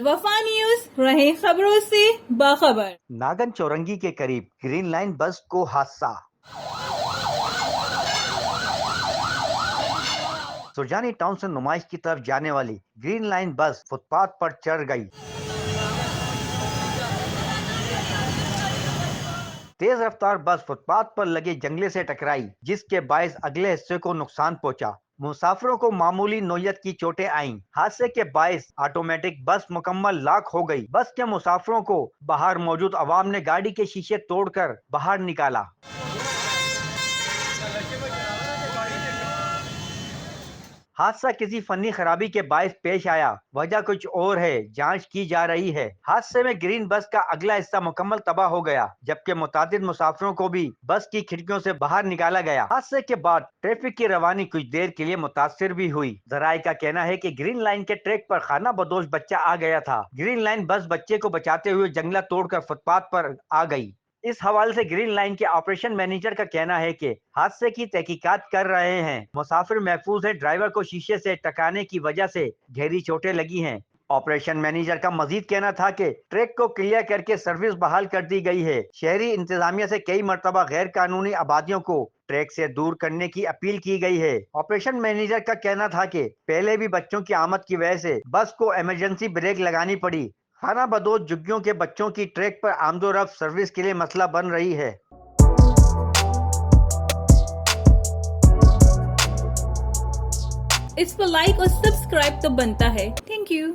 الوفا news, رہیں خبروں سے باخبر۔ ناگن چورنگی کے قریب گرین لائن بس کو حادثہ۔ سرجانی ٹاؤن سے نمائش کی طرف جانے والی green line bus footpath پر چڑھ گئی۔ تیز رفتار بس فٹ پاتھ پر لگے جنگلے سے ٹکرائی، جس کے باعث اگلے حصے کو نقصان پہنچا۔ مسافروں کو معمولی نوعیت کی چوٹیں آئیں۔ حادثے کے باعث آٹومیٹک بس مکمل لاک ہو گئی۔ بس کے مسافروں کو باہر موجود عوام نے گاڑی کے شیشے توڑ کر باہر نکالا۔ حادثہ کسی فنی خرابی کے باعث پیش آیا، وجہ کچھ اور ہے، جانچ کی جا رہی ہے۔ حادثے میں گرین بس کا اگلا حصہ مکمل تباہ ہو گیا، جبکہ متعدد مسافروں کو بھی بس کی کھڑکیوں سے باہر نکالا گیا۔ حادثے کے بعد ٹریفک کی روانی کچھ دیر کے لیے متاثر بھی ہوئی۔ ذرائع کا کہنا ہے کہ گرین لائن کے ٹریک پر خانہ بدوش بچہ آ گیا تھا۔ گرین لائن بس بچے کو بچاتے ہوئے جنگلہ توڑ کر فٹ پاتھ پر آ گئی۔ اس حوالے سے گرین لائن کے آپریشن مینیجر کا کہنا ہے کہ حادثے کی تحقیقات کر رہے ہیں۔ مسافر محفوظ ہیں، ڈرائیور کو شیشے سے ٹکرانے کی وجہ سے گہری چوٹیں لگی ہیں۔ آپریشن مینیجر کا مزید کہنا تھا کہ ٹریک کو کلیئر کر کے سروس بحال کر دی گئی ہے۔ شہری انتظامیہ سے کئی مرتبہ غیر قانونی آبادیوں کو ٹریک سے دور کرنے کی اپیل کی گئی ہے۔ آپریشن مینیجر کا کہنا تھا کہ پہلے بھی بچوں کی آمد کی وجہ سے بس کو ایمرجنسی بریک لگانی پڑی۔ خانہ بدوش جھگیوں کے بچوں کی ٹریک پر آمد و رفت سروس کے لیے مسئلہ بن رہی ہے۔ اس پر لائک اور سبسکرائب تو بنتا ہے۔ Thank you.